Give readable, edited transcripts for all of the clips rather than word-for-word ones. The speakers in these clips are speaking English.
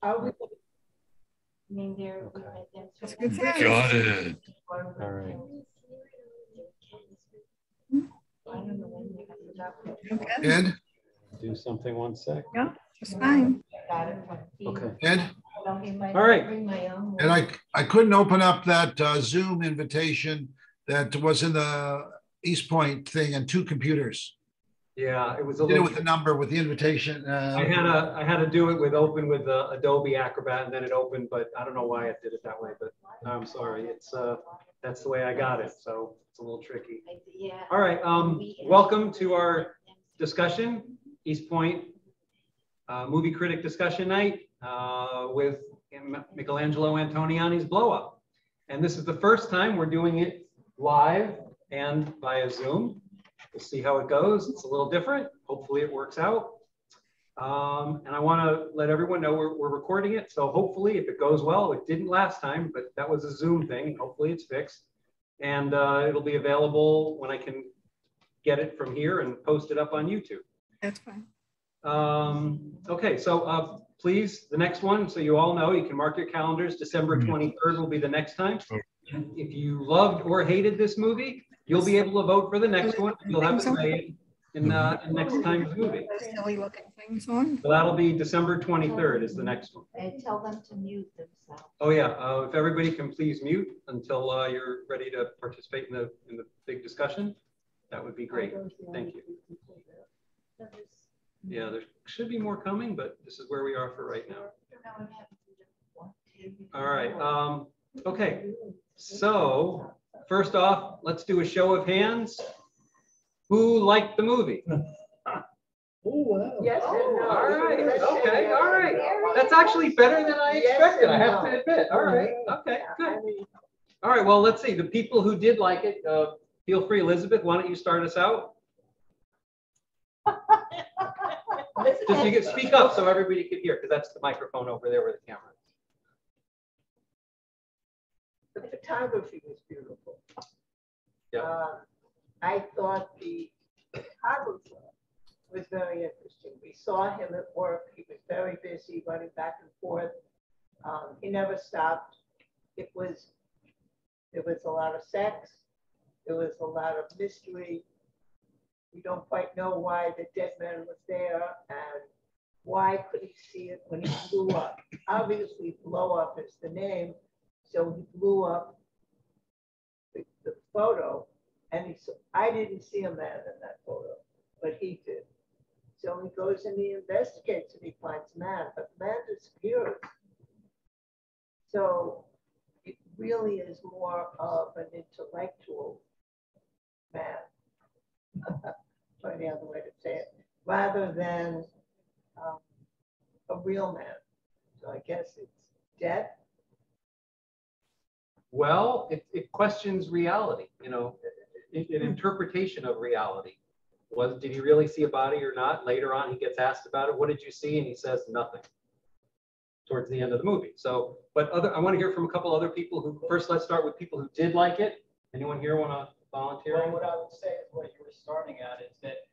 Are we? I mean, they're That's good. Got it. all right. I don't know when they got the Ed? Do something 1 sec. Yeah, just fine. got it from Steve. Okay. Ed? Well, he might All right. bring my own. And I couldn't open up that Zoom invitation that was in the East Point thing on 2 computers. Yeah, it was a Did it little. with the number, with the invitation. I had to do it with Adobe Acrobat, and then it opened, but I don't know why it did it that way. But I'm sorry. It's that's the way I got it, so it's a little tricky. Yeah. All right. Welcome to our discussion, East Point movie critic discussion night with Michelangelo Antonioni's Blow Up. And this is the first time we're doing it live and via Zoom. We'll see how it goes. It's a little different. Hopefully it works out. And I want to let everyone know we're recording it. So hopefully if it goes well, it didn't last time, but that was a Zoom thing. Hopefully it's fixed. And it'll be available when I can get it from here and post it up on YouTube. That's fine. Okay, so please, the next one, so you all know, you can mark your calendars. December 23rd will be the next time. If you loved or hated this movie, you'll be able to vote for the next one. You'll have a say in next time's movie. Silly looking things on. So that'll be December 23rd is the next one. And tell them to mute themselves. Oh yeah, if everybody can please mute until you're ready to participate in the big discussion, that would be great. Thank you. Yeah, there should be more coming, but this is where we are for right now. All right. Okay. So first off, let's do a show of hands. Who liked the movie? Oh, wow. Yes. Oh, all right. Okay. All right. That's actually better than I expected. I have to admit. All right. Okay. Good. All right. Well, let's see. The people who did like it, feel free. Elizabeth, why don't you start us out? Just you can speak up so everybody could hear, because that's the microphone over there where the camera is. The photography was beautiful. Yeah. I thought the photographer was very interesting. We saw him at work. He was very busy running back and forth. He never stopped. There was a lot of sex. There was a lot of mystery. We don't quite know why the dead man was there and why could he see it when he blew up. Obviously, blow up is the name. So he blew up the photo, and I didn't see a man in that photo, but he did. So he goes and he investigates and he finds a man, but the man disappears. So it really is more of an intellectual man, or any other way to say it, rather than a real man. So I guess it's dead. Well, it questions reality, you know, an interpretation of reality. Did he really see a body or not? Later on, he gets asked about it. What did you see? And he says nothing towards the end of the movie. So, but I want to hear from a couple other people who, first, let's start with people who did like it. Anyone here want to volunteer? Well, what I would say is what you were starting at is that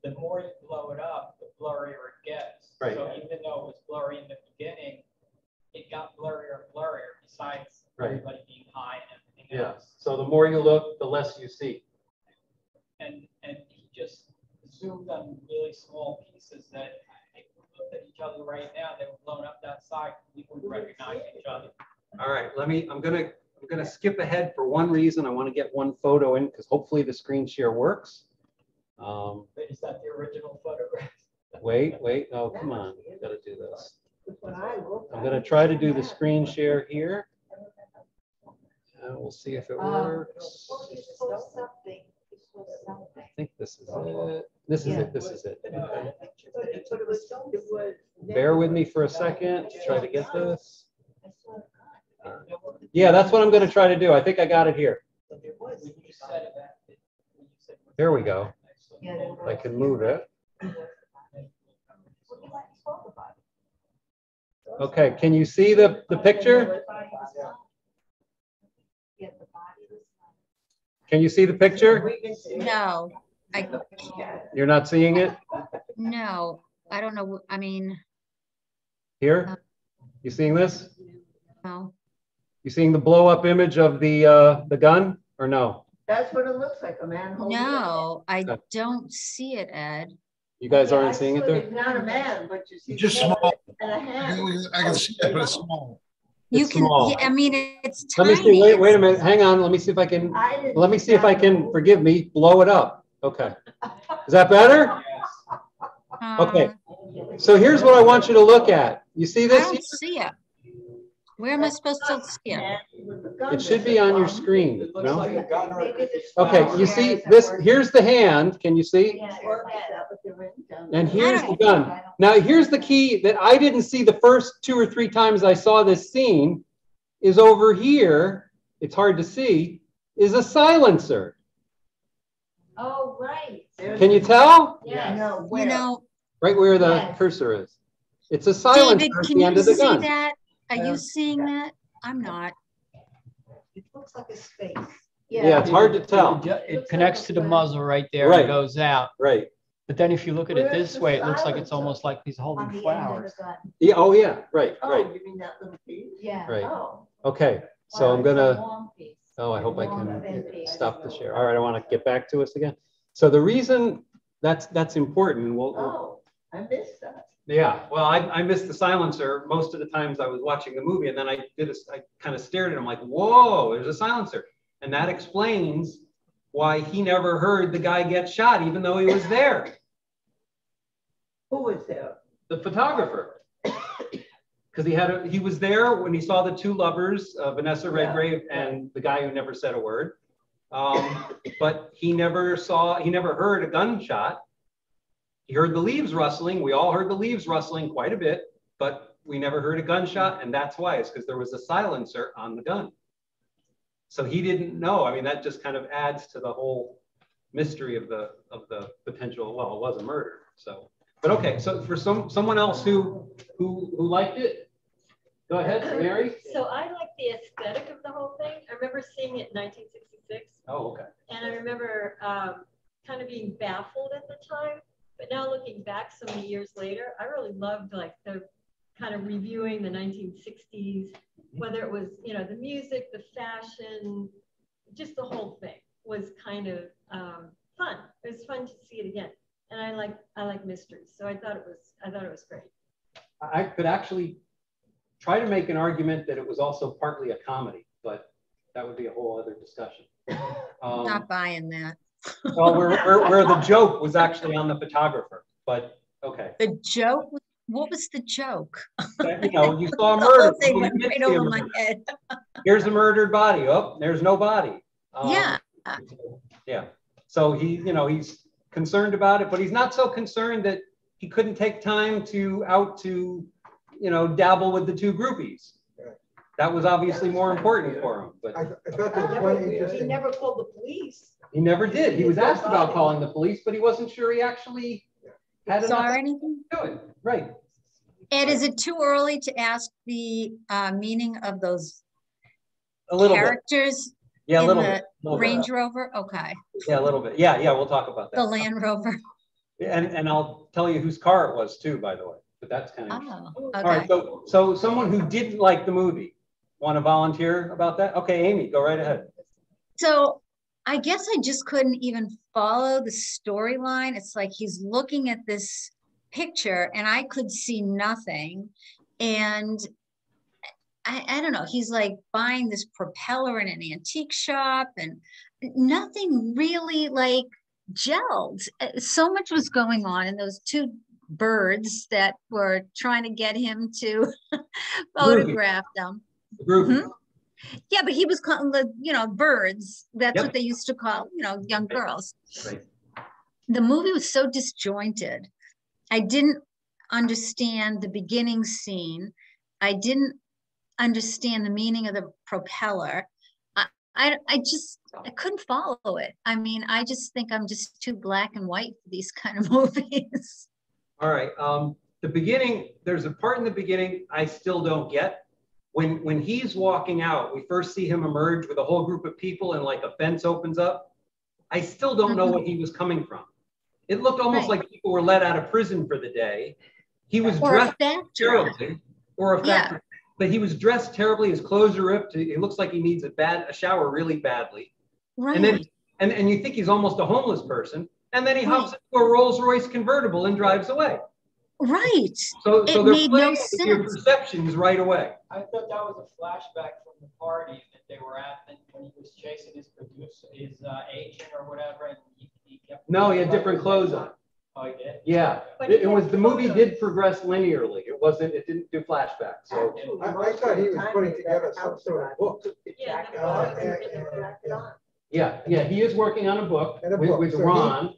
the more you blow it up, the blurrier it gets. Right. So even though it was blurry in the beginning, it got blurrier and blurrier besides everybody being high and everything else. So the more you look, the less you see. And he just zoomed on really small pieces that if we looked at each other right now, they were blown up that side, we wouldn't recognize each other. All right, I'm gonna skip ahead for one reason. I want to get one photo in because hopefully the screen share works. Is that the original photograph? Wait. Oh, come on. Got to do this. I'm going to try to do the screen share here. And we'll see if it works. I think this is it. This is it. Bear with me for a second to try to get this. Yeah, that's what I'm going to try to do. I think I got it here. There we go. I can move it. Okay, can you see the picture? Can you see the picture? No, You're not seeing it? no, I don't know. I mean, Here? You seeing this? No. You seeing the blow up image of the gun or no? That's what it looks like, a man holding it. No, I don't see it, Ed. You guys Yeah, aren't I seeing it saw there? It's not a man, but you see. Just the head small. And a hand. I can see it, but it's small. You It's can, small. yeah, I mean, it's Let me tiny. see, wait a minute, hang on, let me see if I can, let me see if I can, forgive me, blow it up. Okay. Is that better? Okay. So here's what I want you to look at. You see I this? don't see it. Where am I supposed to see it? It should be on your screen, It looks no? like a gun or. Okay, you see this, here's the hand, can you see? And here's the gun. Now, here's the key that I didn't see the first 2 or 3 times I saw this scene is over here, it's hard to see, is a silencer. Oh, right. Can you tell? Yes. You know, Right where the Yes. cursor is. It's a silencer David, at can the you end of the see gun. that? Are you seeing that? I'm not. It looks like a space. Yeah, it's hard to tell. It connects to the muzzle right there Right. and goes out. Right. But then if you look at it Where's this the way, it looks like it's silencer? almost like he's holding flowers. Yeah, oh yeah, right, Oh, right, you mean that little piece? Yeah. right. Oh. Okay, so Well, I'm it's a gonna, long piece. oh, I hope I Long can thin piece. stop the share. All right, I want to get back to us again. So the reason that's important, and we'll Oh, I missed that. yeah, well, I missed the silencer most of the times I was watching the movie, and then I kind of stared at him like, whoa, there's a silencer. And that explains why he never heard the guy get shot, even though he was there. Who was there? The photographer. Because he was there when he saw the 2 lovers, Vanessa Redgrave and the guy who never said a word. But he never heard a gunshot. He heard the leaves rustling. We all heard the leaves rustling quite a bit, but we never heard a gunshot. And that's why, it's because there was a silencer on the gun. So he didn't know. I mean, that just kind of adds to the whole mystery of the potential, well, it was a murder. So, but okay, so for someone else who liked it, go ahead, Mary. So I like the aesthetic of the whole thing. I remember seeing it in 1966. Oh, okay. And I remember kind of being baffled at the time. But now looking back so many years later, I really loved like the kind of reviewing the 1960s, whether it was, you know, the music, the fashion, just the whole thing was kind of fun. It was fun to see it again. And I like mysteries. So I thought it was great. I could actually try to make an argument that it was also partly a comedy, but that would be a whole other discussion. Not buying that. Well, where the joke was actually on the photographer, but okay. The joke? What was the joke? You know, you saw a The murder. whole thing You went did right see a over my murder. head. Here's a murdered body. Oh, there's no body. Yeah. Yeah. So he's concerned about it, but he's not so concerned that he couldn't take time to dabble with the 2 groupies. That was obviously more important for him. But I thought that was quite He interesting. never called the police. he never did. He was asked about calling the police, but he wasn't sure he actually had Saw enough anything? to do it. Right. Ed, is it too early to ask the meaning of those A little bit. characters Yeah, a in little the bit. Range Rover? Okay. Yeah, a little bit. Yeah, we'll talk about that. The Land Rover. And I'll tell you whose car it was too, by the way. But that's kind of interesting. Oh, All right, okay. so someone who didn't like the movie, want to volunteer about that? Okay, Amy, go right ahead. So I guess I just couldn't even follow the storyline. It's like he's looking at this picture and I could see nothing. And I don't know, he's like buying this propeller in an antique shop and nothing really like gelled. So much was going on in those 2 birds that were trying to get him to photograph them. Groovy. Yeah, but he was calling the, birds. That's Yep. what they used to call, young girls. Right. The movie was so disjointed. I didn't understand the beginning scene. I didn't understand the meaning of the propeller. I couldn't follow it. I mean, I just think I'm just too black and white for these kind of movies. All right. The beginning, there's a part in the beginning I still don't get. When he's walking out, we first see him emerge with a whole group of people and like a fence opens up. I still don't know what he was coming from. It looked almost like people were let out of prison for the day. He was Or a dressed factory. terribly, or a factory. but he was dressed terribly. His clothes are ripped. It looks like he needs a shower really badly. Right. And then, and you think he's almost a homeless person. And then he hops into a Rolls Royce convertible and drives away. Right. So It they're made playing no with your sense. perceptions right away. I thought that was a flashback from the party that they were at and when he was chasing his producer, his agent or whatever, and he kept. No, he had different clothes on. Oh, he did? Yeah, But it he was, had the movie photos. did progress linearly. It didn't do flashbacks. So I thought he was putting together some sort of book. Yeah, Jacket the on, photos and were in the the jacket on. yeah, he is working on a book And a book. with So he- Ron,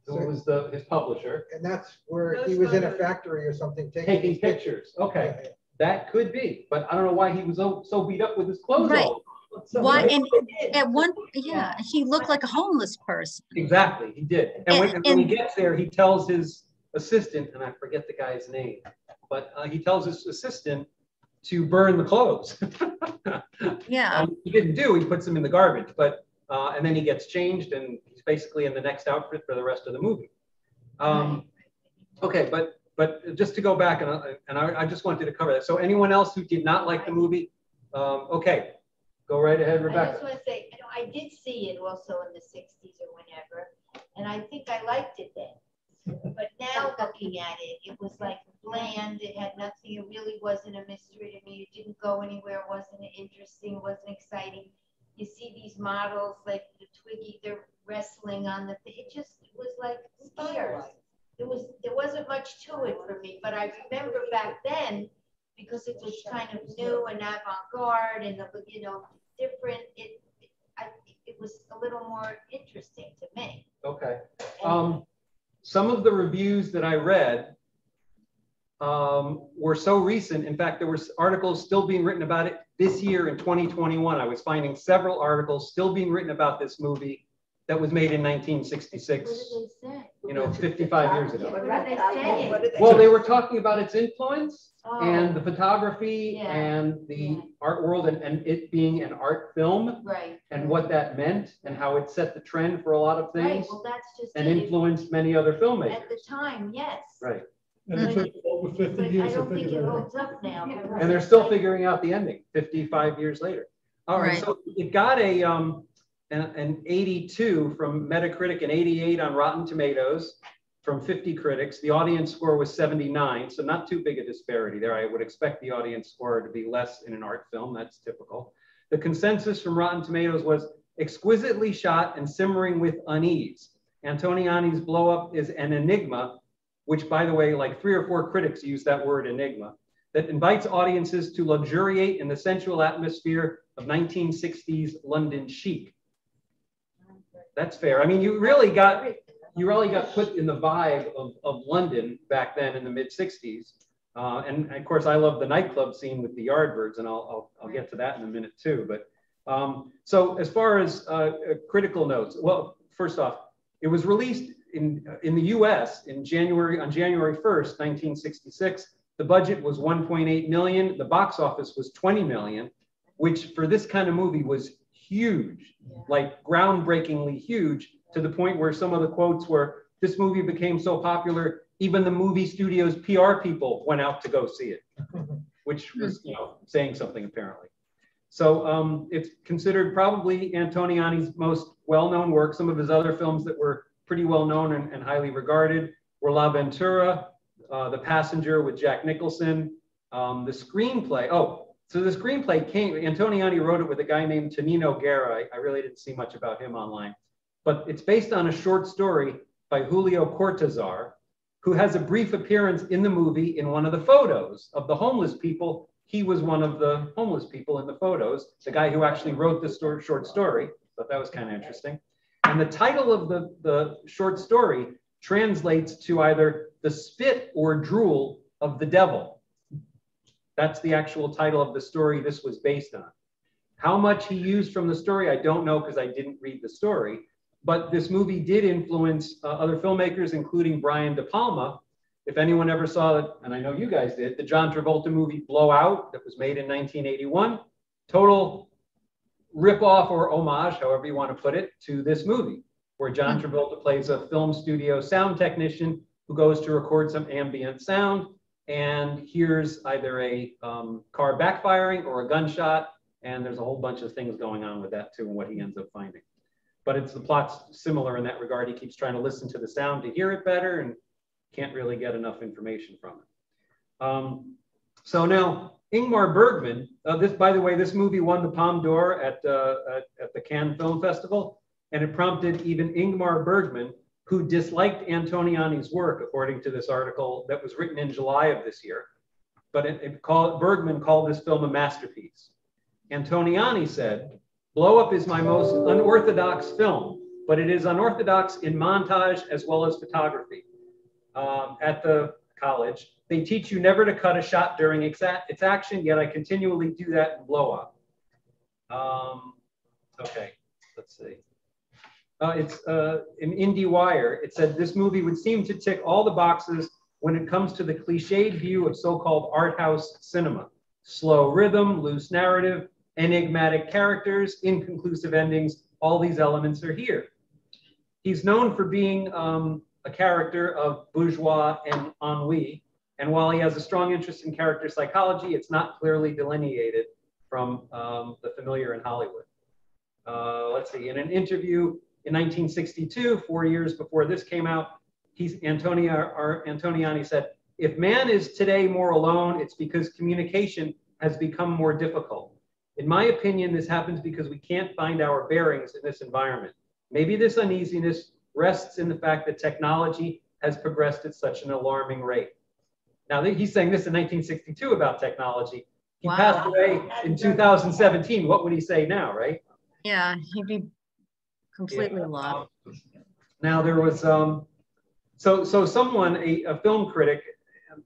so- who was his publisher, And that's where Those he was in a photos- factory or something taking pictures. Okay, Yeah, that could be, but I don't know why he was so beat up with his clothes Right. all. So, Why? right? And at one, yeah, he looked like a homeless person. Exactly, he did. And when he And- gets there, he tells his assistant, and I forget the guy's name, but he tells his assistant to burn the clothes. Yeah. He didn't do, he puts them in the garbage, but, and then he gets changed and he's basically in the next outfit for the rest of the movie. Okay, but just to go back, and I just wanted to cover that. So anyone else who did not like the movie? Okay, go right ahead, I just Rebecca. want to say, I did see it also in the 60s or whenever, and I think I liked it then. But now looking at it, it was like bland. It had nothing. It really wasn't a mystery to me. It didn't go anywhere. It wasn't interesting. It wasn't exciting. You see these models like the Twiggy, they're wrestling on the. It just was like scarce. There wasn't much to it for me. But I remember back then, because it was kind of new and avant-garde and different. It was a little more interesting to me. Okay. Some of the reviews that I read were so recent. In fact, there were articles still being written about it this year in 2021. I was finding several articles still being written about this movie that was made in 1966. What did they say? 55 years ago. What did they say? Well, they were talking about its influence Oh. and the photography Yeah. and the art world and it being an art film Right. and what that meant and how it set the trend for a lot of Right. things Well, that's just and it. influenced many other filmmakers. At the time, yes. Right. And it took over 50 But I years to don't think figure it that out. holds up now. And they're still figuring out the ending 55 years later. All right. Right. So it got an 82 from Metacritic and 88 on Rotten Tomatoes from 50 critics. The audience score was 79, so not too big a disparity there. I would expect the audience score to be less in an art film. That's typical. The consensus from Rotten Tomatoes was exquisitely shot and simmering with unease. Antonioni's blow up is an enigma, which, by the way, like 3 or 4 critics use that word enigma, that invites audiences to luxuriate in the sensual atmosphere of 1960s London chic. That's fair. I mean, you really got put in the vibe of London back then in the mid 60s. And of course, I love the nightclub scene with the Yardbirds, and I'll get to that in a minute too. But so as far as critical notes, well, first off, it was released in the US on January 1st, 1966. The budget was 1.8 million. The box office was 20 million, which for this kind of movie was huge, like groundbreakingly huge, to the point where some of the quotes were, this movie became so popular, even the movie studio's PR people went out to go see it, which was, saying something apparently. So it's considered probably Antonioni's most well-known work. Some of his other films that were pretty well-known and highly regarded were La Ventura, The Passenger with Jack Nicholson, the screenplay. So the screenplay Antonioni wrote it with a guy named Tonino Guerra. I really didn't see much about him online, but it's based on a short story by Julio Cortázar, who has a brief appearance in the movie in one of the photos of the homeless people. He was one of the homeless people in the photos, the guy who actually wrote the short story. But that was kind of interesting. And the title of the short story translates to either the spit or drool of the devil. That's the actual title of the story this was based on. How much he used from the story, I don't know because I didn't read the story. But this movie did influence other filmmakers, including Brian De Palma. If anyone ever saw it, and I know you guys did, the John Travolta movie Blowout that was made in 1981, total ripoff or homage, however you want to put it, to this movie, where John Travolta plays a film studio sound technician who goes to record some ambient sound. and here's either a car backfiring or a gunshot, and there's a whole bunch of things going on with that too, and what he ends up finding. But the plot's similar in that regard. He keeps trying to listen to the sound to hear it better and can't really get enough information from it. So now, Ingmar Bergman, by the way, this movie won the Palme d'Or at the Cannes Film Festival, and it prompted even Ingmar Bergman, who disliked Antonioni's work, according to this article that was written in July of this year. But Bergman called this film a masterpiece. Antonioni said, "Blow Up is my most unorthodox film, but it is unorthodox in montage as well as photography. At the college, they teach you never to cut a shot during its action, yet I continually do that in Blow Up." Okay, let's see. It's in IndieWire. It said this movie would seem to tick all the boxes when it comes to the cliched view of so-called art house cinema. Slow rhythm, loose narrative, enigmatic characters, inconclusive endings, all these elements are here. He's known for being a character of bourgeois and ennui, and while he has a strong interest in character psychology, it's not clearly delineated from the familiar in Hollywood. Let's see, in an interview in 1962, 4 years before this came out, Antonioni said, "If man is today more alone, it's because communication has become more difficult. In my opinion, this happens because we can't find our bearings in this environment. Maybe this uneasiness rests in the fact that technology has progressed at such an alarming rate." Now, he's saying this in 1962 about technology. He passed away in 2017. What would he say now, right? Yeah, he'd be completely lost. Now, there was, so someone, a film critic,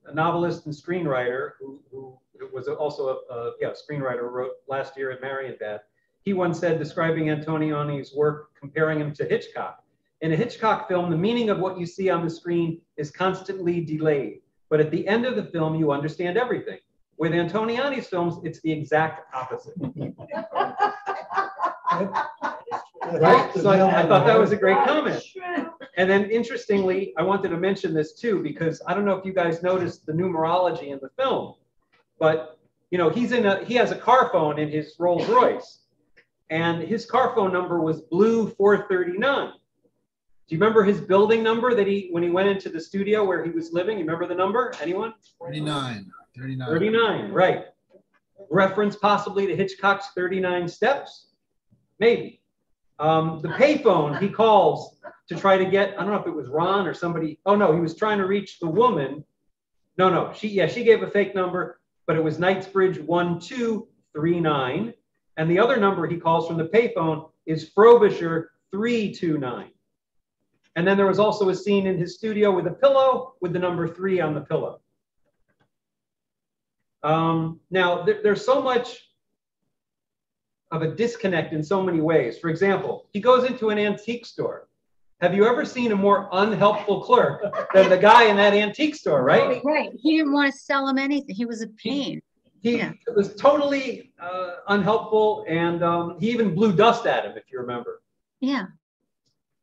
a novelist and screenwriter who was also a screenwriter, wrote last year at Marienbad. He once said, describing Antonioni's work, comparing him to Hitchcock, "In a Hitchcock film, the meaning of what you see on the screen is constantly delayed. But at the end of the film, you understand everything. With Antonioni's films, it's the exact opposite." Right? So I thought that was a great comment. And then interestingly, I wanted to mention this too, because I don't know if you guys noticed the numerology in the film, but you know, he has a car phone in his Rolls Royce, and his car phone number was Blue 439. Do you remember his building number that when he went into the studio where he was living? You remember the number? Anyone? 39. 39, right. Reference possibly to Hitchcock's 39 Steps? Maybe. The payphone he calls to try to get, I don't know if it was Ron or somebody. Oh no, he was trying to reach the woman. No, she gave a fake number, but it was Knightsbridge 1239. And the other number he calls from the payphone is Frobisher 329. And then there was also a scene in his studio with a pillow with the number 3 on the pillow. Now, there's so much of a disconnect in so many ways. For example, he goes into an antique store. Have you ever seen a more unhelpful clerk than the guy in that antique store, right? Right. He didn't want to sell him anything. He was a pain. He was totally unhelpful, and he even blew dust at him, if you remember. Yeah.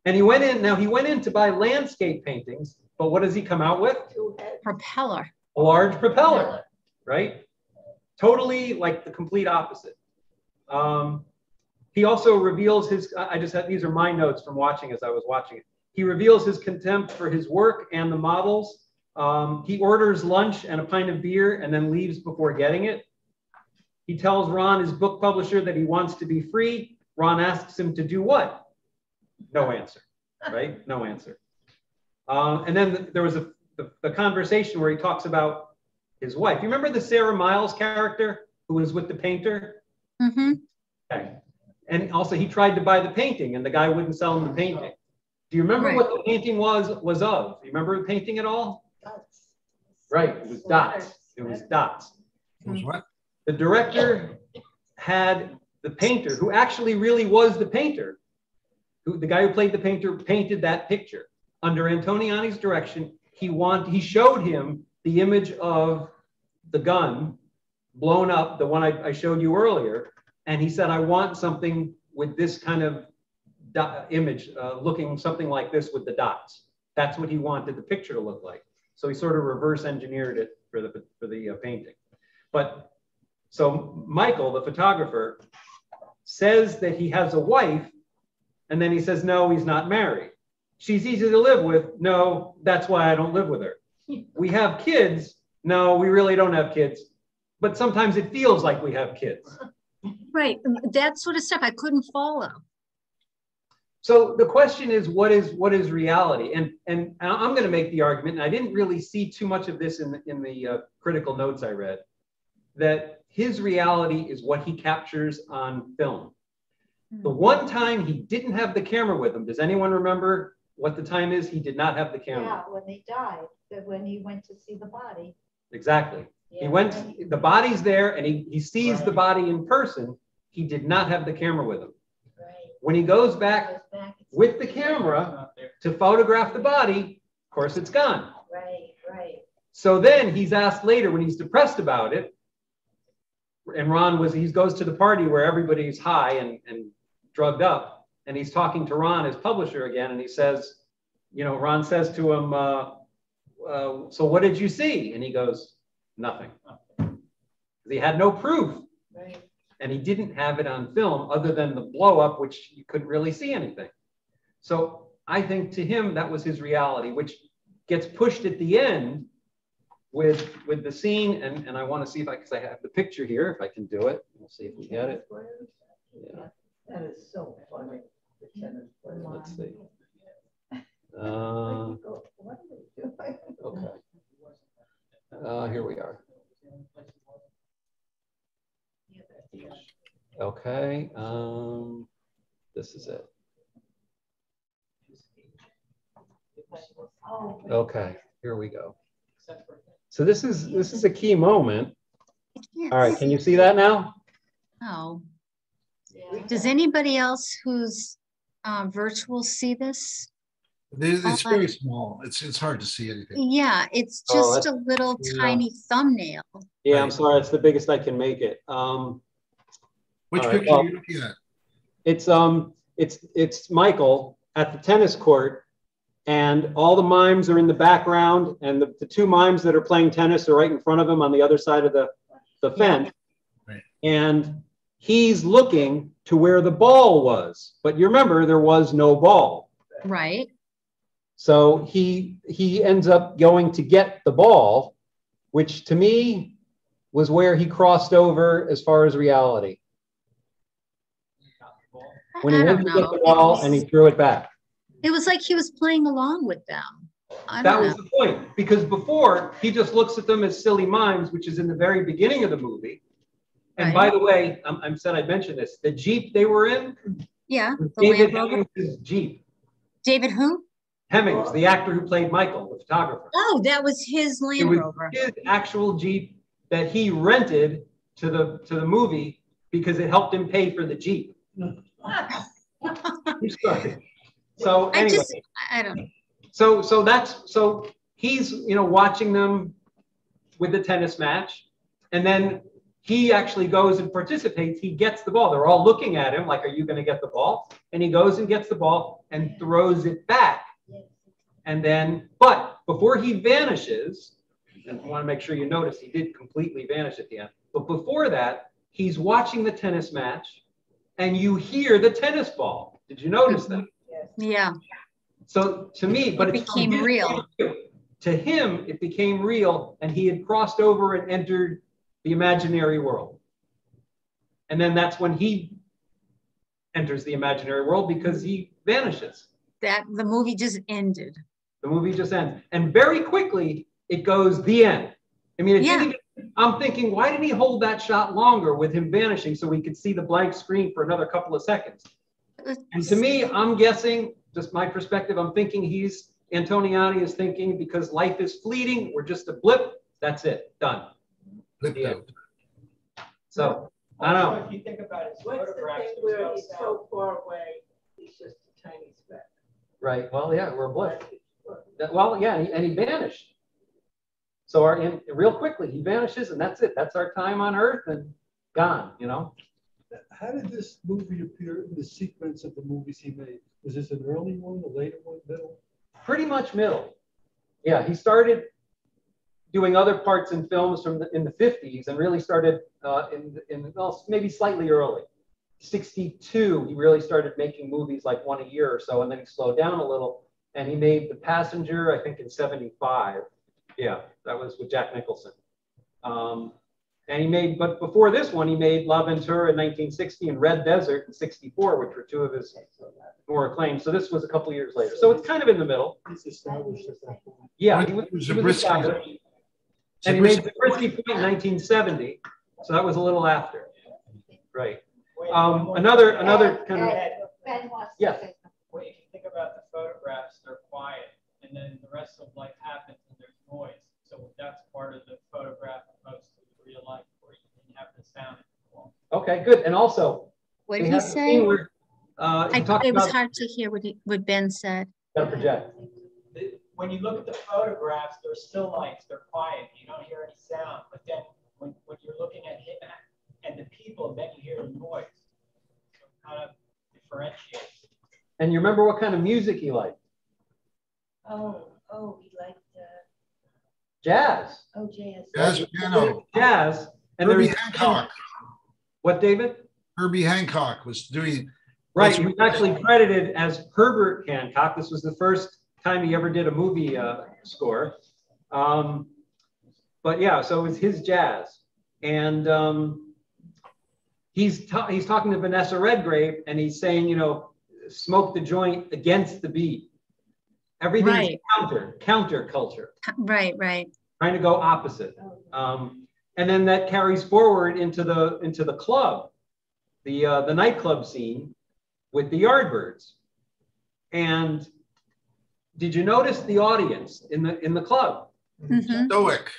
And he went in to buy landscape paintings, but what does he come out with? Propeller. A large propeller, right? Totally like the complete opposite. He also reveals his, these are my notes from watching as I was watching it. He reveals his contempt for his work and the models. He orders lunch and a pint of beer and then leaves before getting it. He tells Ron, his book publisher, that he wants to be free. Ron asks him to do what? No answer, right? No answer. And then there was the conversation where he talks about his wife. You remember the Sarah Miles character who was with the painter? Mm-hmm. Okay. And also he tried to buy the painting and the guy wouldn't sell him the painting. Do you remember what the painting was of? Do you remember the painting at all? Dots. Right, it was dots. It was dots. It was what? The director had the painter, who actually really was the painter, the guy who played the painter painted that picture. Under Antonioni's direction, he showed him the image of the gun blown up, the one I showed you earlier, and he said, I want something with this kind of image, looking something like this with the dots. That's what he wanted the picture to look like. So he sort of reverse engineered it the painting. But so Michael, the photographer, says that he has a wife, and then he says, no, he's not married. She's easy to live with. No, that's why I don't live with her. We have kids. No, we really don't have kids. But sometimes it feels like we have kids. Right. That sort of stuff I couldn't follow. So the question is, what is reality? And I'm going to make the argument, and I didn't really see too much of this in the critical notes I read, that his reality is what he captures on film. The one time he didn't have the camera with him, does anyone remember what the time is? He did not have the camera. Yeah, when they died, when he went to see the body. Exactly. Yeah. He went, the body's there, and he sees the body in person. He did not have the camera with him. Right. When he goes back with the camera to photograph the body, of course it's gone. Right, right. So then he's asked later when he's depressed about it, and he goes to the party where everybody's high and drugged up, and he's talking to Ron, his publisher, again, and he says, Ron says to him, so what did you see? And he goes, nothing. He had no proof. Right. And he didn't have it on film other than the blow up, which you couldn't really see anything. So I think to him, that was his reality, which gets pushed at the end with the scene. And I want to see because I have the picture here, if I can do it. We'll see if we get it. Yeah. That is so funny. Let's see. What are they doing? Okay. Here we are. Okay. This is it. Okay. Here we go. So this is a key moment. All right. Can you see that now? Oh. Does anybody else who's virtual see this? It's very small. It's hard to see anything. Yeah, it's just a little tiny thumbnail. Yeah, I'm sorry. It's the biggest I can make it. Which picture are you looking at? It's Michael at the tennis court, and all the mimes are in the background, and the two mimes that are playing tennis are right in front of him on the other side of the fence. Right. And he's looking to where the ball was, but you remember there was no ball. Right. So he ends up going to get the ball, which to me was where he crossed over as far as reality. When he went to get the ball and he threw it back. It was like he was playing along with them. That was the point, because before he just looks at them as silly mimes, which is in the very beginning of the movie. And by the way, I said I'd mention this. The Jeep they were in, yeah, David Hemmings' Jeep. David who? Hemmings, the actor who played Michael, the photographer. Oh, that was his Land Rover. His actual Jeep that he rented to the movie because it helped him pay for the Jeep. I'm sorry. So anyway, I don't know. So he's watching them with the tennis match, and then he actually goes and participates. He gets the ball. They're all looking at him like, "Are you going to get the ball?" And he goes and gets the ball and throws it back. And then, but before he vanishes, and I want to make sure you notice he did completely vanish at the end. But before that, he's watching the tennis match, and you hear the tennis ball. Did you notice that? Yeah. So to me, but it became real. To him, it became real, and he had crossed over and entered the imaginary world. And then that's when he enters the imaginary world because he vanishes. That the movie just ended. The movie just ends. And very quickly, it goes the end. I mean, I'm thinking, why didn't he hold that shot longer with him vanishing so we could see the blank screen for another couple of seconds? And to me, I'm guessing, just my perspective, I'm thinking Antonioni is thinking because life is fleeting, we're just a blip, that's it, done. So, I don't know. If you think about it, What's the thing where he's so far away, he's just a tiny speck. Right, well, yeah, we're a blip. Well, yeah, and he vanished. So real quickly, he vanishes, and that's it. That's our time on Earth, and gone, How did this movie appear in the sequence of the movies he made? Was this an early one, a later one, middle? Pretty much middle. Yeah, he started doing other parts in films in the 50s and really started well, maybe slightly early. 62, he really started making movies like one a year or so, and then he slowed down a little, and he made The Passenger, I think, in 75. Yeah, that was with Jack Nicholson. And he made, but before this one, he made La Ventura in 1960 and Red Desert in 64, which were two of his more acclaimed. So this was a couple years later. So it's kind of in the middle. He's established at that point. Yeah, he was established. And he made Zabriskie Point in 1970. So that was a little after. Right. Another kind of, yeah. Well, if you think about the photographs, they're quiet, and then the rest of life happens and there's noise. So that's part of the photograph opposed to the real life where you have the sound. Okay, good. And also, what did he say? Where, it was hard to hear what Ben said. Project. When you look at the photographs, they're still lights, they're quiet, you don't hear any sound. But then when you're looking at him and the people, then you hear the noise. So it kind of differentiates. And you remember what kind of music he liked? He liked jazz. Jazz. Jazz piano. Jazz. And Herbie Hancock. What, David? Herbie Hancock was doing. Right, he was actually credited as Herbert Hancock. This was the first time he ever did a movie score. But yeah, so it was his jazz. And he's talking to Vanessa Redgrave, and he's saying, you know, smoke the joint against the beat. Everything's counter culture. Right. Trying to go opposite. And then that carries forward into the club, the nightclub scene with the Yardbirds. And did you notice the audience in the club? Mm-hmm. Stoic.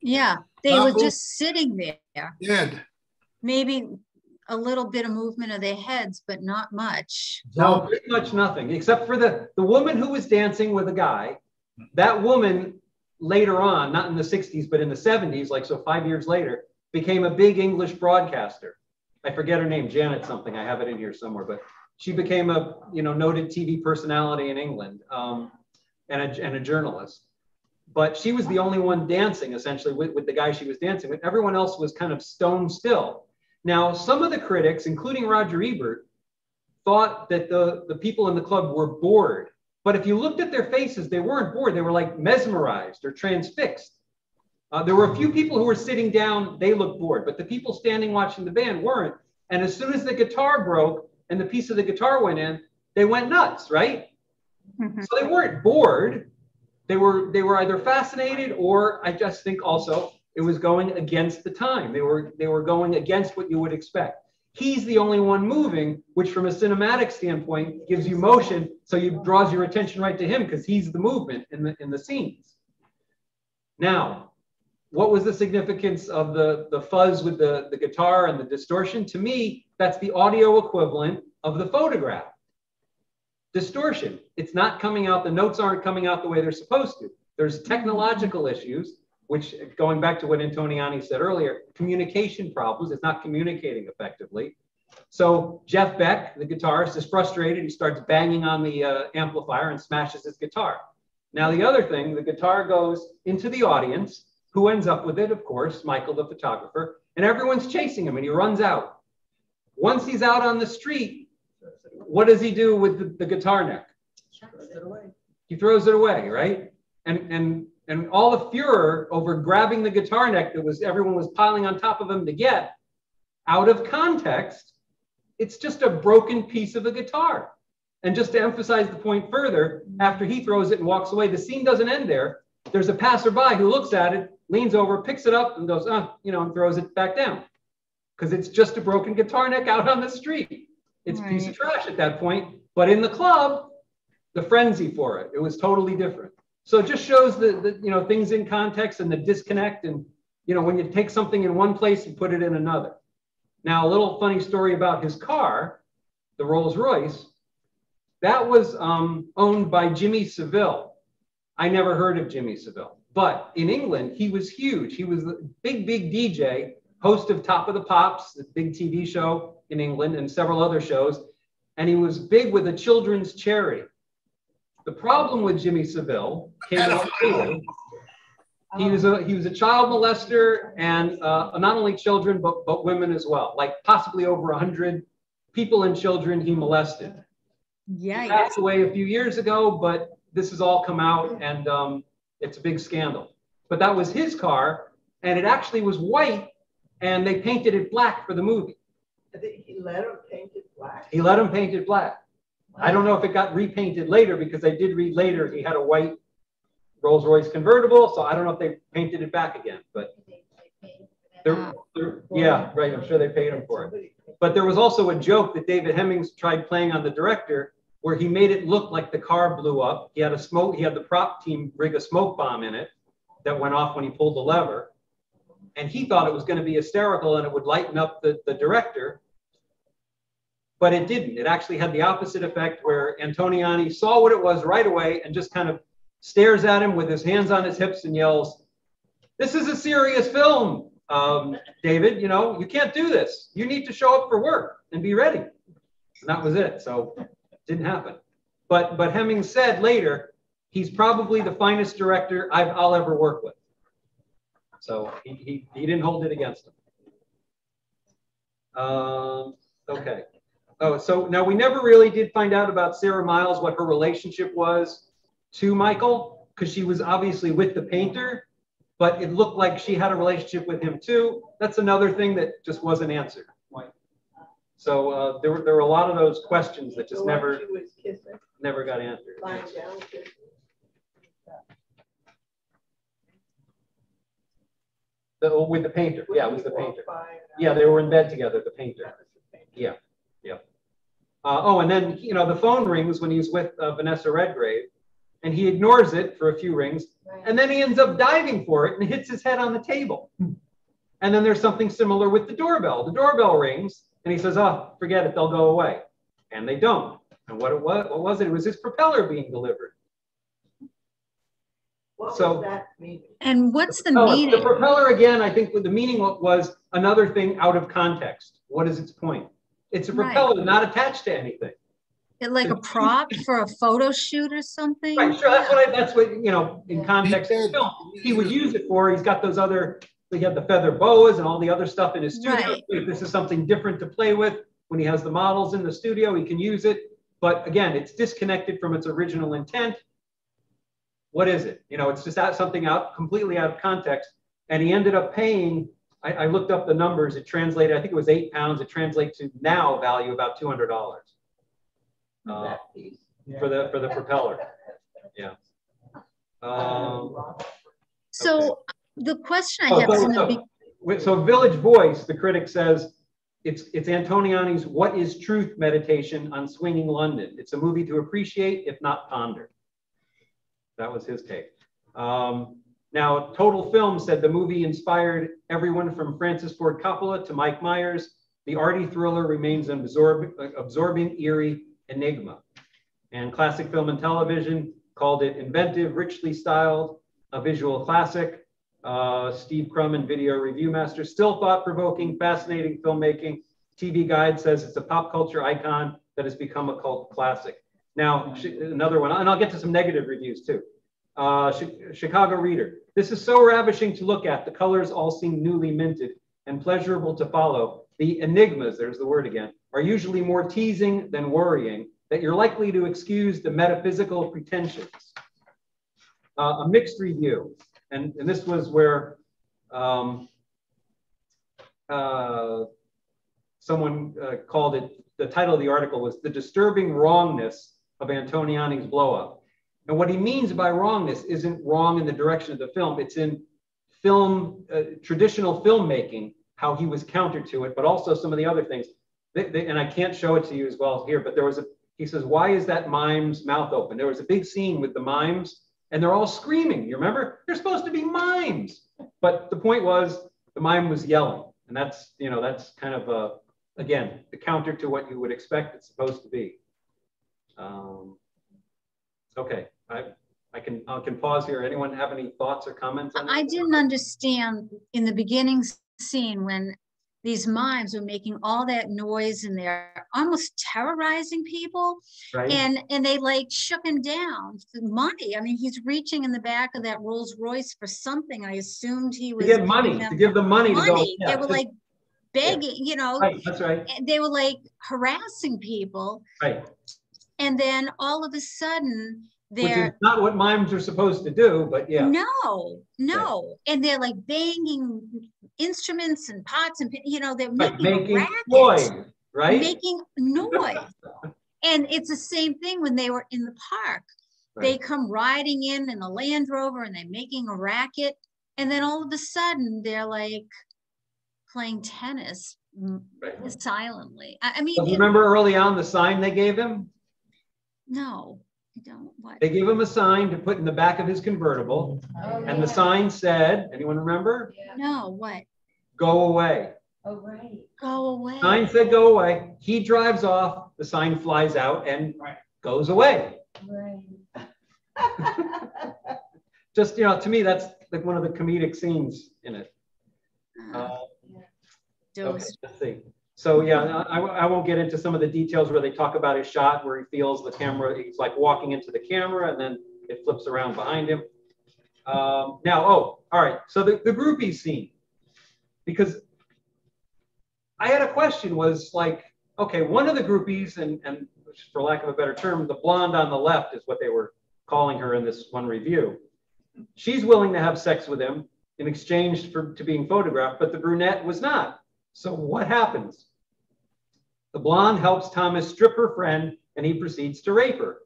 Yeah, they were just sitting there. Dead. Maybe a little bit of movement of their heads, but not much. No, pretty much nothing, except for the woman who was dancing with a guy. That woman later on, not in the 60s, but in the 70s, like so 5 years later, became a big English broadcaster. I forget her name, Janet something. I have it in here somewhere, but she became a noted TV personality in England and a journalist. But she was the only one dancing essentially with the guy she was dancing with. Everyone else was kind of stone still. Now, some of the critics, including Roger Ebert, thought that the people in the club were bored. But if you looked at their faces, they weren't bored. They were like mesmerized or transfixed. There were a few people who were sitting down. They looked bored, but the people standing watching the band weren't. And as soon as the guitar broke and the piece of the guitar went in, they went nuts, right? Mm-hmm. So they weren't bored. They were either fascinated, or I just think also it was going against the time. They were going against what you would expect. He's the only one moving, which from a cinematic standpoint gives you motion, so you draws your attention right to him because he's the movement in the scenes. Now, what was the significance of the fuzz with the guitar and the distortion? To me, that's the audio equivalent of the photograph. Distortion. It's not coming out, the notes aren't coming out the way they're supposed to. There's technological issues, which, going back to what Antonioni said earlier, communication problems. It's not communicating effectively. So Jeff Beck, the guitarist, is frustrated. He starts banging on the amplifier and smashes his guitar. Now, the other thing, the guitar goes into the audience. Who ends up with it? Of course, Michael, the photographer, and everyone's chasing him and he runs out. Once he's out on the street, what does he do with the guitar neck? He throws it away, right? And all the furor over grabbing the guitar neck that everyone was piling on top of him to get, out of context, it's just a broken piece of a guitar. And just to emphasize the point further, after he throws it and walks away, the scene doesn't end there. There's a passerby who looks at it, leans over, picks it up and goes, and throws it back down. Because it's just a broken guitar neck out on the street. It's a piece of trash at that point. But in the club, the frenzy for it, it was totally different. So it just shows the things in context and the disconnect, and when you take something in one place and put it in another. Now, a little funny story about his car, the Rolls Royce, that was owned by Jimmy Savile. I never heard of Jimmy Savile, but in England, he was huge. He was a big DJ, host of Top of the Pops, the big TV show in England, and several other shows. And he was big with a children's charity. The problem with Jimmy Savile came out later. He was a child molester, and not only children but women as well. Like possibly over 100 people and children he molested. Yeah. He passed away a few years ago, but this has all come out, and it's a big scandal. But that was his car, and it actually was white, and they painted it black for the movie. He let him paint it black? He let him paint it black. I don't know if it got repainted later, because I did read later he had a white Rolls-Royce convertible, so I don't know if they painted it back again, but yeah, right, I'm sure they paid him for it. But there was also a joke that David Hemmings tried playing on the director, where he made it look like the car blew up. He had the prop team rig a smoke bomb in it that went off when he pulled the lever. And he thought it was going to be hysterical and it would lighten up the director. But it didn't. It actually had the opposite effect, where Antonioni saw what it was right away and just kind of stares at him with his hands on his hips and yells, "This is a serious film, David, you know, you can't do this. You need to show up for work and be ready." And that was it. So it didn't happen. But Hemmings said later, he's probably the finest director I'll ever work with. So he didn't hold it against him. Okay. Oh, so now we never really did find out about Sarah Miles, what her relationship was to Michael, because she was obviously with the painter, but it looked like she had a relationship with him too. That's another thing that just wasn't answered. So there were a lot of those questions that just never got answered. With the painter, yeah, it was the painter. Yeah, they were in bed together, the painter. Yeah, yeah. Oh, and then, you know, the phone rings when he's with Vanessa Redgrave, and he ignores it for a few rings, and then he ends up diving for it and hits his head on the table. And then there's something similar with the doorbell. The doorbell rings, and he says, "Oh, forget it, they'll go away." And they don't. And what was it? It was his propeller being delivered. What was that meaning? And what's the meaning? The propeller, again, I think the meaning was another thing out of context. What is its point? It's a propeller, not attached to anything. It like a prop for a photo shoot or something? Right, sure. That's what, you know, in context of the film, he would use it for. He's got those other, he had the feather boas and all the other stuff in his studio. Right. If this is something different to play with, when he has the models in the studio, he can use it. But again, it's disconnected from its original intent. What is it? You know, it's just something completely out of context. And he ended up paying, I looked up the numbers, it translated, I think it was £8. It translates to now value about $200 for the propeller. Yeah. So the question I have so Village Voice, the critic says, it's Antonioni's What is Truth meditation on swinging London. It's a movie to appreciate, if not ponder. That was his take. Now, Total Film said the movie inspired everyone from Francis Ford Coppola to Mike Myers. The arty thriller remains an absorbing, eerie enigma. And Classic Film and Television called it inventive, richly styled, a visual classic. Steve Crum, Video Review Master, still thought-provoking, fascinating filmmaking. TV Guide says it's a pop culture icon that has become a cult classic. Now, another one, and I'll get to some negative reviews too. Chicago Reader. This is so ravishing to look at. The colors all seem newly minted and pleasurable to follow. The enigmas, there's the word again, are usually more teasing than worrying, that you're likely to excuse the metaphysical pretensions. A mixed review. And this was where someone called it, the title of the article was The Disturbing Wrongness of Antonioni's Blow Up. And what he means by wrongness isn't wrong in the direction of the film, it's in film, traditional filmmaking, how he was counter to it, but also some of the other things. And I can't show it to you as well here, but he says, why is that mime's mouth open? There was a big scene with the mimes, and they're all screaming. You remember? They're supposed to be mimes. But the point was, the mime was yelling. And that's, you know, that's kind of, again, the counter to what you would expect it's supposed to be. Okay, I can pause here. Anyone have any thoughts or comments on that? I didn't understand in the beginning scene when these mimes were making all that noise and they're almost terrorizing people. Right. And they like shook him down for money. I mean, he's reaching in the back of that Rolls Royce for something. I assumed he was To get money, to give them money to go. They were like begging, you know. Right, that's right. And they were like harassing people. Right. And then all of a sudden, Which is they're not what mimes are supposed to do, but yeah. no. And they're like banging instruments and pots and, you know, they're making a racket, noise, right? making noise. And it's the same thing when they were in the park. Right. They come riding in a Land Rover and they're making a racket. And then all of a sudden they're like playing tennis silently. I mean, So remember early on the sign they gave him? No, I don't. What? They gave him a sign to put in the back of his convertible. And the sign said, anyone remember? No, what? Go away. Oh, right. Go away. Sign said go away. He drives off, the sign flies out and goes away. Right. Just, you know, to me, that's like one of the comedic scenes in it. Okay, let's see. So yeah, I won't get into some of the details where they talk about his shot, where he feels the camera, he's like walking into the camera and then it flips around behind him. Now, all right, so the groupie scene, because I had a question was like, okay, one of the groupies, and for lack of a better term, the blonde on the left is what they were calling her in this one review. She's willing to have sex with him in exchange to being photographed, but the brunette was not. So what happens? The blonde helps Thomas strip her friend and he proceeds to rape her.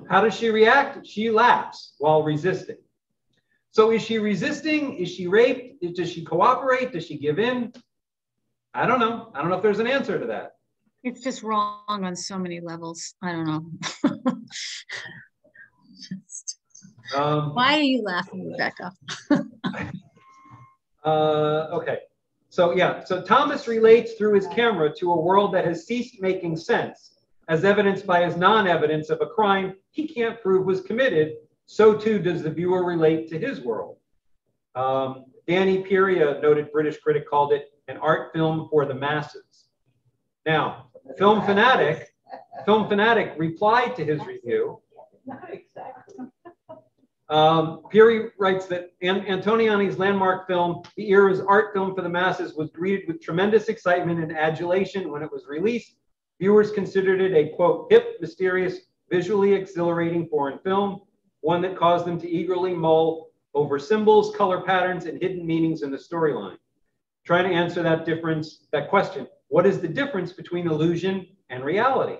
How does she react? She laughs while resisting. So is she resisting? Is she raped? Does she cooperate? Does she give in? I don't know. I don't know if there's an answer to that. It's just wrong on so many levels. I don't know. Why are you laughing, Rebecca? Okay. So yeah, so Thomas relates through his camera to a world that has ceased making sense, as evidenced by his non-evidence of a crime he can't prove was committed. So too does the viewer relate to his world. Danny Perea, noted British critic, called it an art film for the masses. Now, Film Fanatic replied to his review. Not exactly. Peary writes that Antonioni's landmark film, the era's art film for the masses, was greeted with tremendous excitement and adulation when it was released. Viewers considered it a, quote, hip, mysterious, visually exhilarating foreign film, one that caused them to eagerly mull over symbols, color patterns, and hidden meanings in the storyline. Trying to answer that question, what is the difference between illusion and reality?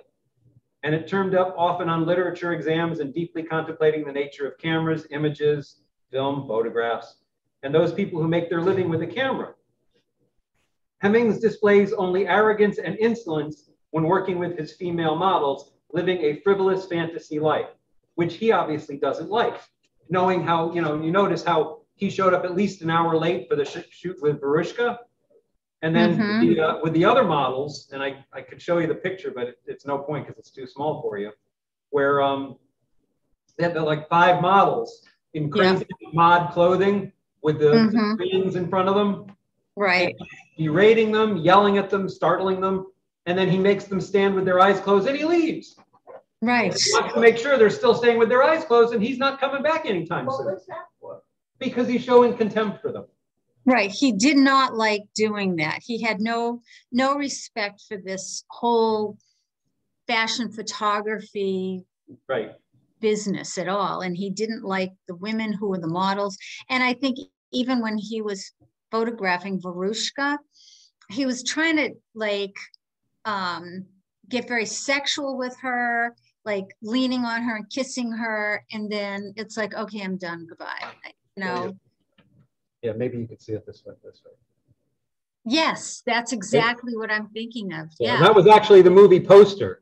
And it turned up often on literature exams and deeply contemplating the nature of cameras, images, film, photographs, and those people who make their living with a camera. Hemmings displays only arrogance and insolence when working with his female models, living a frivolous fantasy life, which he obviously doesn't like. Knowing how, you notice how he showed up at least an hour late for the shoot with Verushka. And then with the other models, and I could show you the picture, but it's no point because it's too small for you, where they had like 5 models in crazy mod clothing with the screens in front of them. Right. Berating them, yelling at them, startling them, and then he makes them stand with their eyes closed and he leaves. Right. He wants to make sure they're still staying with their eyes closed and he's not coming back anytime soon. What was that for? Because he's showing contempt for them. Right. He did not like doing that. He had no respect for this whole fashion photography business at all. And he didn't like the women who were the models. And I think even when he was photographing Verushka, he was trying to like get very sexual with her, like leaning on her and kissing her. And then it's like, okay, I'm done. Goodbye. Yeah, maybe you could see it this way. Yes, that's exactly what I'm thinking of. Yeah. That was actually the movie poster.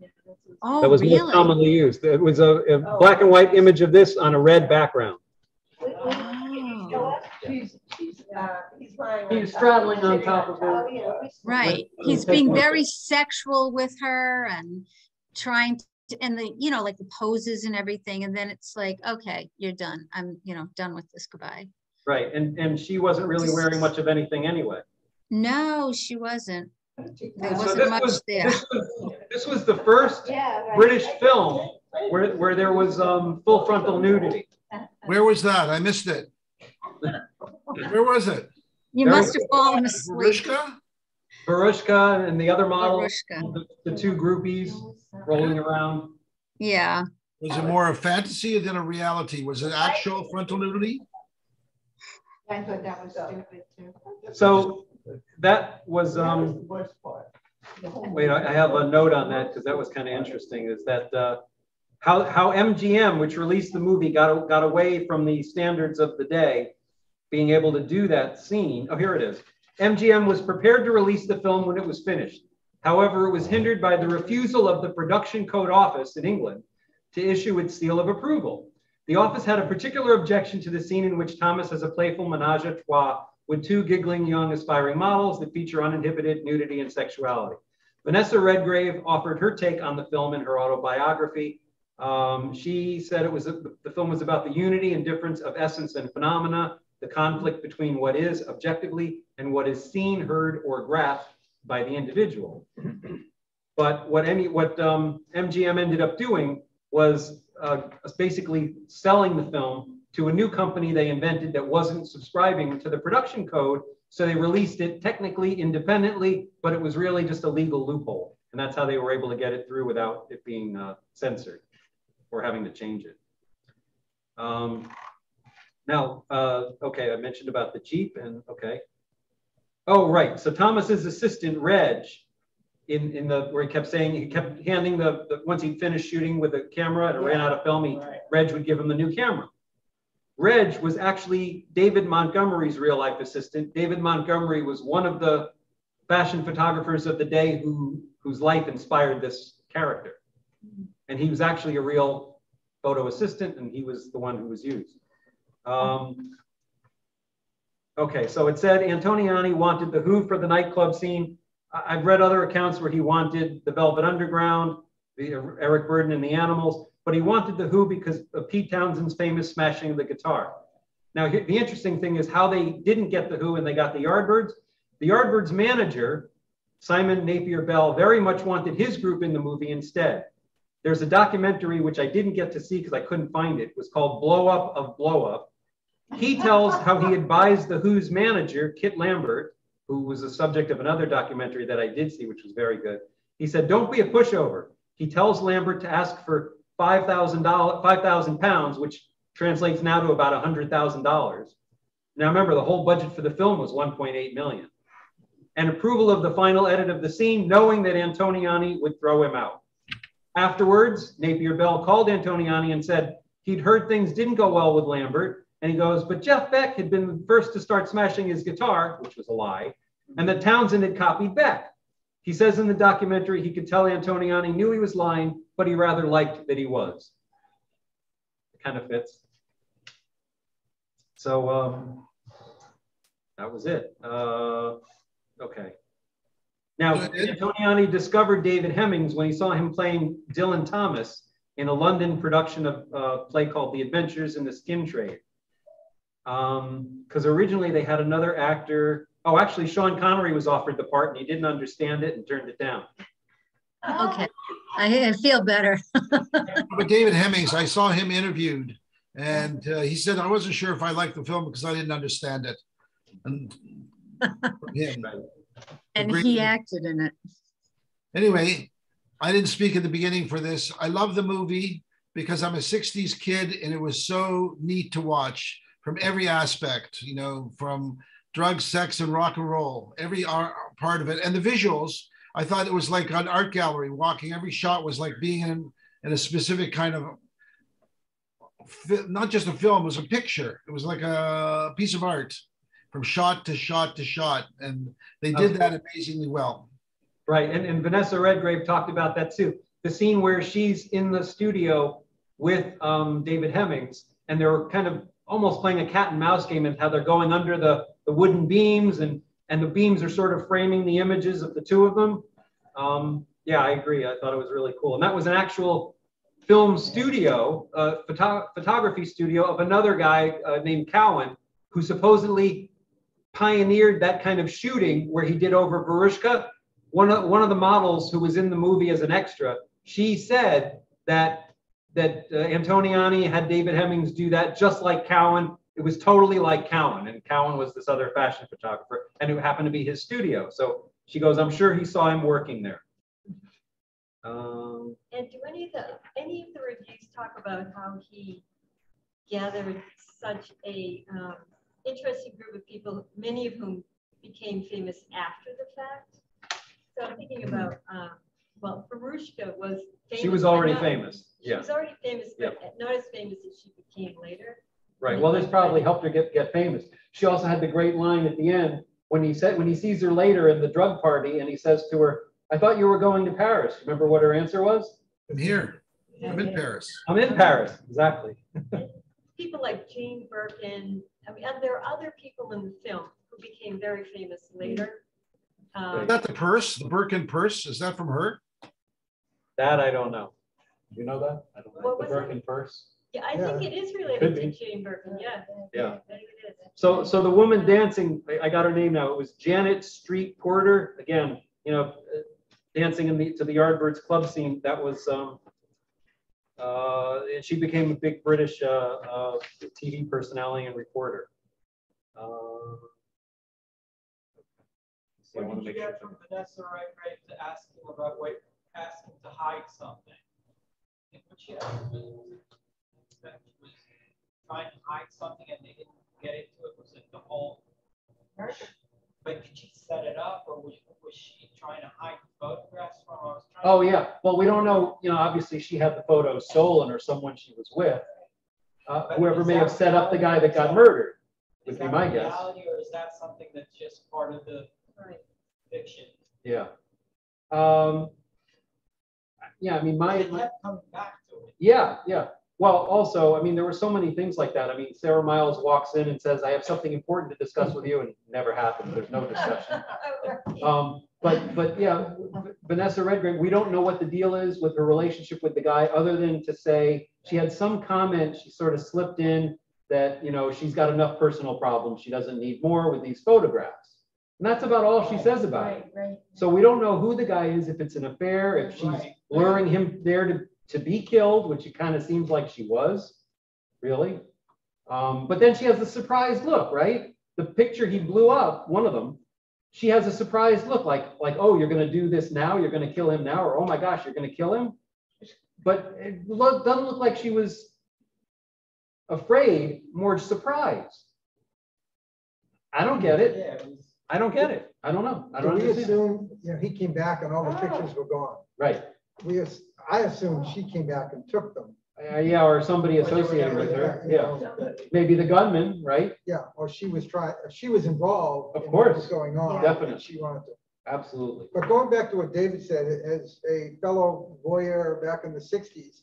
Oh, that was really? most commonly used. It was a black and white image of this on a red background. Oh. He's lying. He's straddling on top of her. Right. He's being very sexual with her and trying to, and the, like the poses and everything. And then it's like, okay, you're done. I'm, done with this. Goodbye. Right. And she wasn't really wearing much of anything anyway. No, she wasn't. There So wasn't much there. This was the first Yeah, right. British film where there was full frontal nudity. Where was that? I missed it. Where was it? You must have fallen asleep. Barushka? Barushka and the other model, Barushka. the two groupies rolling around. Yeah. Was it more a fantasy than a reality? Was it actual frontal nudity? I thought that was stupid too. So that was, That was the worst part. wait, I have a note on that because that was kind of interesting, is that how MGM, which released the movie, got away from the standards of the day, being able to do that scene. Oh, here it is. MGM was prepared to release the film when it was finished. However, it was hindered by the refusal of the Production Code Office in England to issue its seal of approval. The office had a particular objection to the scene in which Thomas has a playful menage a trois with two giggling young aspiring models that feature uninhibited nudity and sexuality. Vanessa Redgrave offered her take on the film in her autobiography. She said the film was about the unity and difference of essence and phenomena, the conflict between what is objectively and what is seen, heard, or grasped by the individual. But what MGM ended up doing was basically selling the film to a new company they invented that wasn't subscribing to the production code. So they released it technically independently, but it was really just a legal loophole. And that's how they were able to get it through without it being censored or having to change it. Now, okay, I mentioned about the Jeep and okay. Oh, right. So Thomas's assistant, Reg, where he kept saying, he kept handing once he finished shooting with the camera and it ran out of film, Reg would give him the new camera. Reg was actually David Montgomery's real life assistant. David Montgomery was one of the fashion photographers of the day whose life inspired this character. And he was actually a real photo assistant and he was the one who was used. Okay, so it said Antonioni wanted the Who for the nightclub scene. I've read other accounts where he wanted the Velvet Underground, the Eric Burdon and the Animals, but he wanted the Who because of Pete Townshend's famous smashing of the guitar. Now, the interesting thing is how they didn't get the Who and they got the Yardbirds. The Yardbirds manager, Simon Napier Bell, very much wanted his group in the movie instead. There's a documentary which I didn't get to see because I couldn't find it. It was called Blow Up of Blow Up. He tells how he advised the Who's manager, Kit Lambert, who was the subject of another documentary that I did see, which was very good. He said, don't be a pushover. He tells Lambert to ask for £5,000, which translates now to about $100,000. Now remember, the whole budget for the film was $1.8 million. And approval of the final edit of the scene, knowing that Antonioni would throw him out. Afterwards, Napier Bell called Antonioni and said he'd heard things didn't go well with Lambert. And he goes, but Jeff Beck had been the first to start smashing his guitar, which was a lie, and that Townsend had copied Beck. He says in the documentary he could tell Antonioni knew he was lying, but he rather liked that he was. It kind of fits. So that was it. Okay. Now, Antonioni discovered David Hemmings when he saw him playing Dylan Thomas in a London production of a play called The Adventures in the Skin Trade. Because originally they had another actor. Oh, actually, Sean Connery was offered the part and he didn't understand it and turned it down. Okay, I feel better. But David Hemmings, I saw him interviewed and he said, I wasn't sure if I liked the film because I didn't understand it. And him. And he acted in it. Anyway, I didn't speak at the beginning for this. I love the movie because I'm a 60s kid and it was so neat to watch from every aspect, you know, from drugs, sex, and rock and roll, every part of it. And the visuals, I thought it was like an art gallery walking. Every shot was like being in a specific kind of, not just a film, it was a picture. It was like a piece of art from shot to shot to shot. And they did that amazingly well. Right, and Vanessa Redgrave talked about that too. The scene where she's in the studio with David Hemmings, and they're kind of almost playing a cat and mouse game and how they're going under the wooden beams and the beams are sort of framing the images of the two of them. Yeah, I agree. I thought it was really cool. And that was an actual film studio, photography studio of another guy named Cowan, who supposedly pioneered that kind of shooting where he did over Verushka. One of the models who was in the movie as an extra, she said that Antonioni had David Hemmings do that just like Cowan. It was totally like Cowan, and Cowan was this other fashion photographer, and it happened to be his studio. So she goes, I'm sure he saw him working there. And do any of the reviews talk about how he gathered such a interesting group of people, many of whom became famous after the fact? So I'm thinking about, well, Verushka was famous. She was already famous. She was already famous, but not as famous as she became later. Right. Well, this probably helped her get famous. She also had the great line at the end when he sees her later in the drug party, and he says to her, "I thought you were going to Paris." Remember what her answer was? I'm here. I'm in Paris. I'm in Paris. Exactly. People like Jane Birkin. I mean, and there are other people in the film who became very famous later. Is that the purse? The Birkin purse? Is that from her? That I don't know. You know that? I don't know. What The was Birkin it? purse. Yeah, I think it is related Could to be. Jane Birkin. Yeah. Yeah. I think it is. So the woman dancing, I got her name now. It was Janet Street Porter. Again, you know, dancing to the Yardbirds club scene. That was, and she became a big British TV personality and reporter. What did you get from Vanessa Redgrave to asking about asking to hide something? What she asked was that she was trying to hide something and they didn't get into it. Was it the whole? But did she set it up, or was she trying to hide the photographs from? Oh yeah. Well, we don't know. You know, obviously she had the photos stolen, or someone she was with. Whoever may have set up the guy that got murdered would be my guess. Or is that something that's just part of the fiction? Yeah. Yeah, I mean, They kept coming back to it. Yeah. Well, also, I mean, there were so many things like that. I mean, Sarah Miles walks in and says, "I have something important to discuss with you," and it never happened. There's no discussion. But yeah, Vanessa Redgrave, we don't know what the deal is with her relationship with the guy, other than to say she had some comment. She sort of slipped in that, you know, she's got enough personal problems. She doesn't need more with these photographs. And that's about all she says about it. Right. So we don't know who the guy is, if it's an affair, if she's luring him there to be killed, which it kind of seems like she was, really. But then she has a surprised look, right? The picture he blew up, one of them, she has a surprised look, like, oh, you're going to do this now? You're going to kill him now? Or, oh my gosh, you're going to kill him? But it doesn't look like she was afraid, more surprised. I don't get it. I don't get it. I don't know. I don't We understand. assumed, you know, he came back and all the pictures were gone. Right. I assumed she came back and took them. Yeah, or somebody associated with her. You Yeah. know, Maybe the gunman, right? Yeah, or she was involved Of in what was course. going on. and Definitely. She wanted to. Absolutely. But going back to what David said, as a fellow voyeur back in the 60s,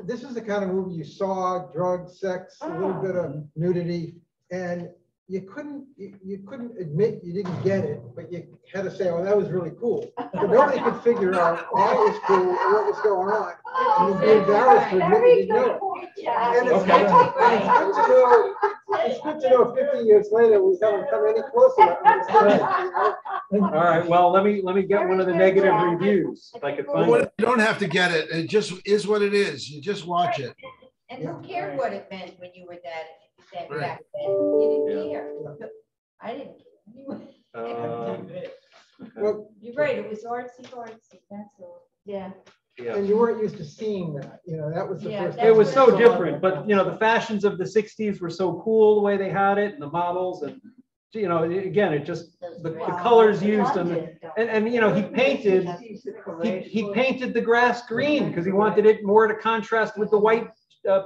this is the kind of movie you saw, drugs, sex, a little bit of nudity, and you couldn't admit you didn't get it, but you had to say, "Oh, that was really cool." But nobody could figure out why it was cool or what was going on, and you'd be embarrassed to admit you didn't know it. And it's good to know 50 years later we haven't come any closer to understanding, you know? All right. Well, let me get one of the negative reviews if I could find it. You don't have to get it. It just is what it is. You just watch it. And who cared what it meant when you were that Right. back then? You didn't Yeah. care. I didn't care. Well, You're right, it was artsy, that's all. Yeah. Yeah. and you weren't used to seeing that, you know, that was the Yeah, first. that's It was so what I different, but you know, the fashions of the 60s were so cool the way they had it, and the models, and you know, again, it just the colors used and you know, he painted the grass green because he wanted it more to contrast with the white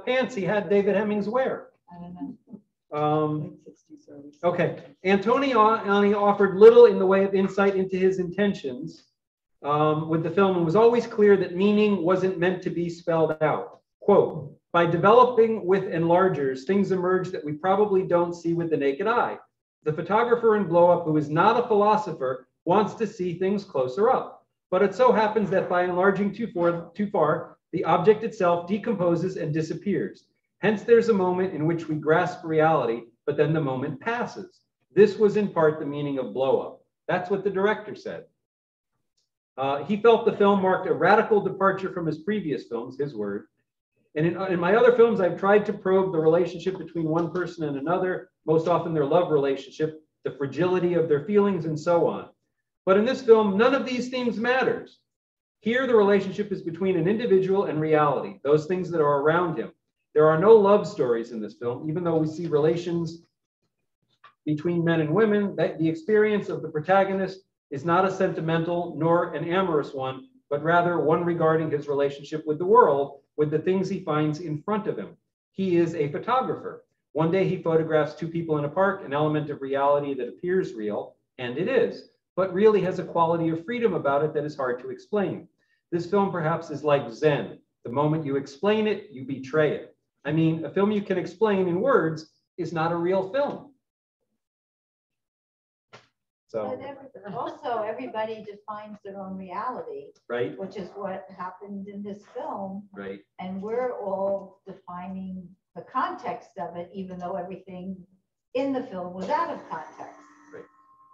pants he had David Hemmings wear. Okay, Antonioni offered little in the way of insight into his intentions with the film, and was always clear that meaning wasn't meant to be spelled out. Quote, "By developing with enlargers, things emerge that we probably don't see with the naked eye. The photographer in Blow Up, who is not a philosopher, wants to see things closer up. But it so happens that by enlarging too far, the object itself decomposes and disappears. Hence, there's a moment in which we grasp reality, but then the moment passes. This was in part the meaning of blow up. That's what the director said. He felt the film marked a radical departure from his previous films, his word. And in my other films, I've tried to probe the relationship between one person and another, most often their love relationship, the fragility of their feelings, and so on. But in this film, none of these themes matters. Here, the relationship is between an individual and reality, those things that are around him. There are no love stories in this film, even though we see relations between men and women. That the experience of the protagonist is not a sentimental nor an amorous one, but rather one regarding his relationship with the world, with the things he finds in front of him. He is a photographer. One day he photographs two people in a park, an element of reality that appears real, and it is, but really has a quality of freedom about it that is hard to explain. This film perhaps is like Zen. The moment you explain it, you betray it. I mean, a film you can explain in words is not a real film. So, But also, everybody defines their own reality, right, which is what happened in this film. right. And we're all defining the context of it, even though everything in the film was out of context.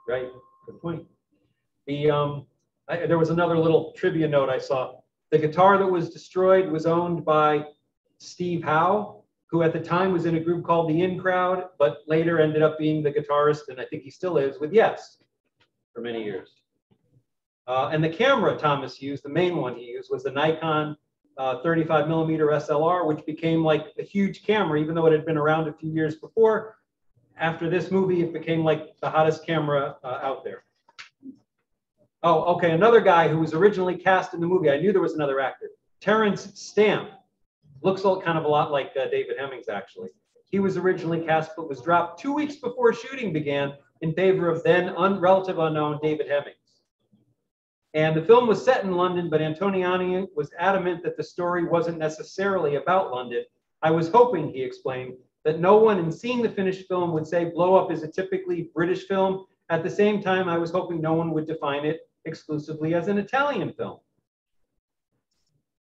Right, good point. There was another little trivia note I saw. The guitar that was destroyed was owned by Steve Howe, who at the time was in a group called the In Crowd, but later ended up being the guitarist, and I think he still is, with Yes for many years. And the camera Thomas used, the main one he used, was the Nikon 35mm SLR, which became like a huge camera, even though it had been around a few years before. After this movie, it became like the hottest camera out there. Oh, okay, another guy who was originally cast in the movie, I knew there was another actor, Terrence Stamp. Looks kind of a lot like David Hemmings, actually. He was originally cast, but was dropped 2 weeks before shooting began in favor of then relative unknown David Hemmings. And the film was set in London, but Antonioni was adamant that the story wasn't necessarily about London. I was hoping, he explained, that no one in seeing the finished film would say Blow Up is a typically British film. At the same time, I was hoping no one would define it exclusively as an Italian film.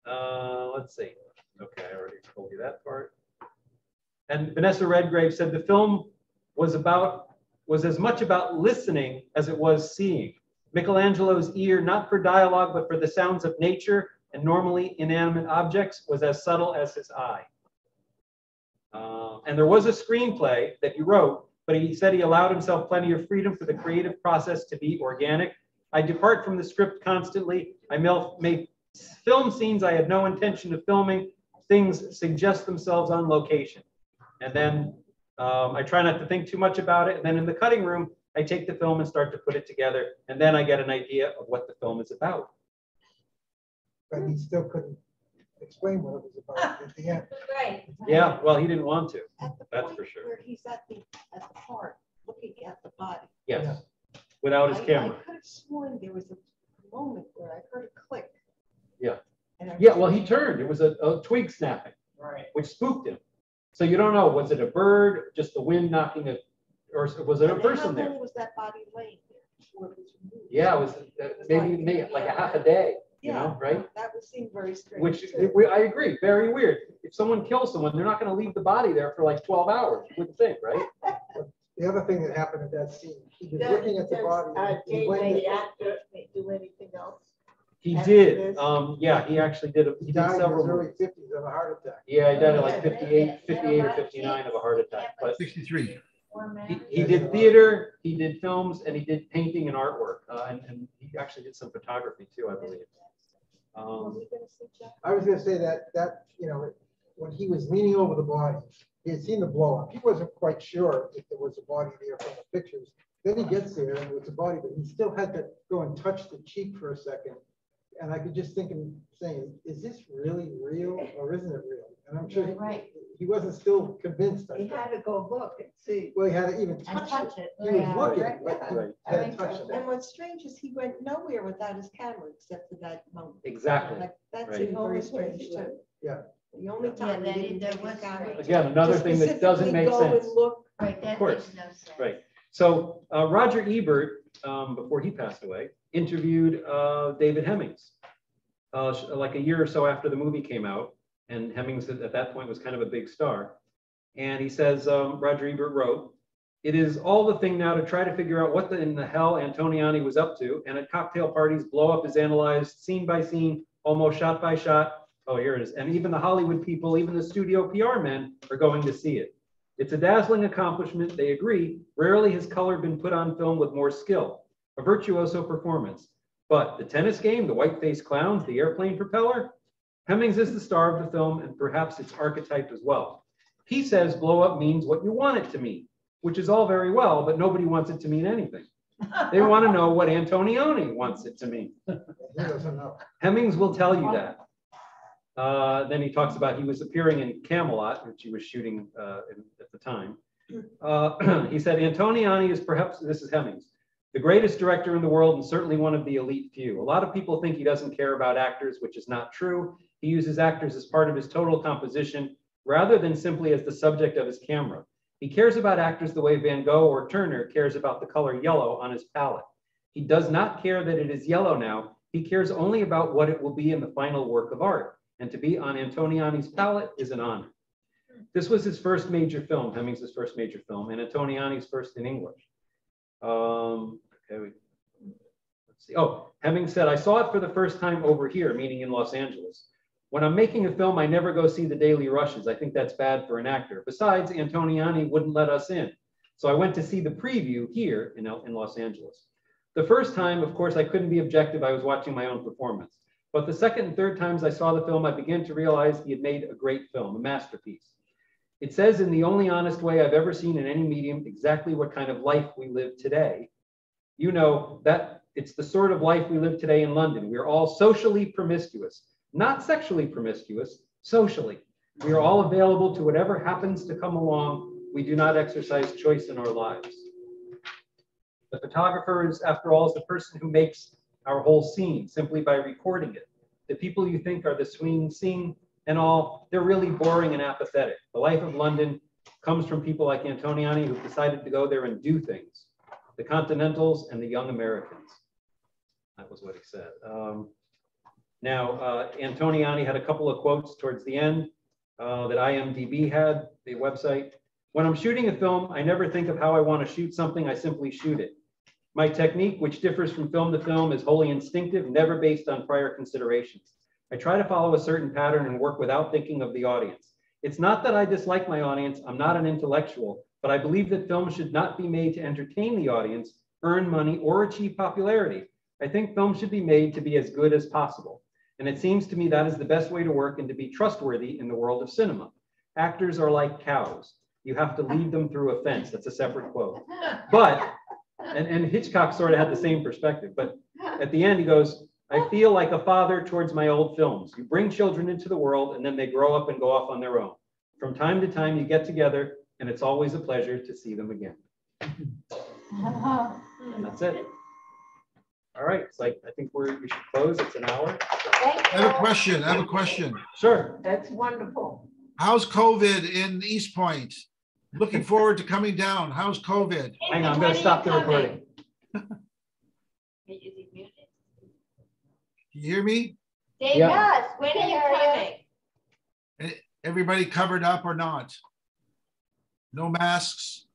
Let's see. Okay, I already told you that part. And Vanessa Redgrave said the film was as much about listening as it was seeing. Michelangelo's ear, not for dialogue, but for the sounds of nature and normally inanimate objects, was as subtle as his eye. And there was a screenplay that he wrote, but he said he allowed himself plenty of freedom for the creative process to be organic. I depart from the script constantly. I made film scenes I had no intention of filming. Things suggest themselves on location. And then I try not to think too much about it. And then in the cutting room, I take the film and start to put it together. And then I get an idea of what the film is about. But he still couldn't explain what it was about at the end. Right. Yeah, well, he didn't want to. At the That's point for sure. where he's at the park, looking at the body. Yes, without his camera. I could have sworn there was a moment where I heard a click. Yeah. And Yeah, well, he turned. It was a twig snapping, Right. which spooked him. So you don't know, was it a bird, just the wind knocking it, or was it a person How there? long was that body laying there before it was removed? Yeah, it was maybe like a half a day, you know, right? That would seem very strange. Which too. I agree, very weird. If someone kills someone, they're not going to leave the body there for like 12 hours. You wouldn't think, right? The other thing that happened at that scene, he was looking at the body. He Did went the to- actor do anything else? He After did. this? Yeah, he actually did. He He did died in several his early movies. 50s of a heart attack. Yeah, he died at like 58 or 59 of a heart attack. But 63. he did theater, he did films, and he did painting and artwork. And he actually did some photography too, I believe. Were we gonna see Jeff? I was gonna say that, you know, when he was leaning over the body, he had seen the blow up. He wasn't quite sure if there was a body there from the pictures. Then he gets there and it's a body, but he still had to go and touch the cheek for a second. And I could just think him saying, is this really real or isn't it real? And I'm sure Right. he wasn't still convinced. I He think. had to go look and see. Well, he had to even And touch touch it. it. He was Yeah. looking, Right. but he Right. hadn't touched it. And what's strange is he went nowhere without his camera except for that moment. Exactly. Like, that Right. seemed The only very strange place he too. went. Yeah. The only time that he is- didn't there take was his camera. strange. Again, another To thing that doesn't specifically make go sense. and look. Right, that course. makes no sense. Right. So Roger Ebert, before he passed away, interviewed David Hemmings like a year or so after the movie came out. And Hemmings at that point was kind of a big star. And he says, Roger Ebert wrote, It is all the thing now to try to figure out what in the hell Antonioni was up to, and at cocktail parties, blow up is analyzed scene by scene, almost shot by shot. Oh, here it is. And even the Hollywood people, even the studio PR men are going to see it. It's a dazzling accomplishment, they agree. Rarely has color been put on film with more skill. A virtuoso performance. But the tennis game, the white-faced clowns, the airplane propeller, Hemmings is the star of the film and perhaps its archetype as well. He says blow up means what you want it to mean, which is all very well, but nobody wants it to mean anything. They want to know what Antonioni wants it to mean. He doesn't know. Hemmings will tell you that. Then he talks about he was appearing in Camelot, which he was shooting at the time. He said, Antonioni is perhaps, this is Hemmings, the greatest director in the world and certainly one of the elite few. A lot of people think he doesn't care about actors, which is not true. He uses actors as part of his total composition rather than simply as the subject of his camera. He cares about actors the way Van Gogh or Turner cares about the color yellow on his palette. He does not care that it is yellow now. He cares only about what it will be in the final work of art. And to be on Antonioni's palette is an honor. This was his first major film, Hemmings' first major film, and Antonioni's first in English. Let's see. Oh, Hemmings said, I saw it for the first time over here, meaning in Los Angeles. When I'm making a film, I never go see the daily rushes. I think that's bad for an actor. Besides, Antonioni wouldn't let us in. So I went to see the preview here in Los Angeles. The first time, of course, I couldn't be objective. I was watching my own performance. But the second and third times I saw the film, I began to realize he had made a great film, a masterpiece. It says in the only honest way I've ever seen in any medium exactly what kind of life we live today. You know, that it's the sort of life we live today in London. We're all socially promiscuous, not sexually promiscuous, socially. We are all available to whatever happens to come along. We do not exercise choice in our lives. The photographer is, after all, is the person who makes our whole scene simply by recording it. The people you think are the swinging scene and all, they're really boring and apathetic. The life of London comes from people like Antonioni who've decided to go there and do things. The Continentals and the young Americans. That was what he said. Antonioni had a couple of quotes towards the end that IMDb had, the website. When I'm shooting a film, I never think of how I want to shoot something, I simply shoot it. My technique, which differs from film to film, is wholly instinctive, never based on prior considerations. I try to follow a certain pattern and work without thinking of the audience. It's not that I dislike my audience, I'm not an intellectual, but I believe that film should not be made to entertain the audience, earn money, or achieve popularity. I think film should be made to be as good as possible. And it seems to me that is the best way to work and to be trustworthy in the world of cinema. Actors are like cows. You have to lead them through a fence. That's a separate quote. But, and Hitchcock sort of had the same perspective, but at the end he goes, I feel like a father towards my old films. You bring children into the world and then they grow up and go off on their own. From time to time you get together and it's always a pleasure to see them again. And that's it. All right, it's like, I think we should close, it's an hour. I have a question. Sure. That's wonderful. How's COVID in East Point? Looking forward to coming down. How's COVID? Hang on, I'm gonna stop the recording. Can you hear me? Dave, Yeah. when are you coming? Everybody covered up or not? No masks?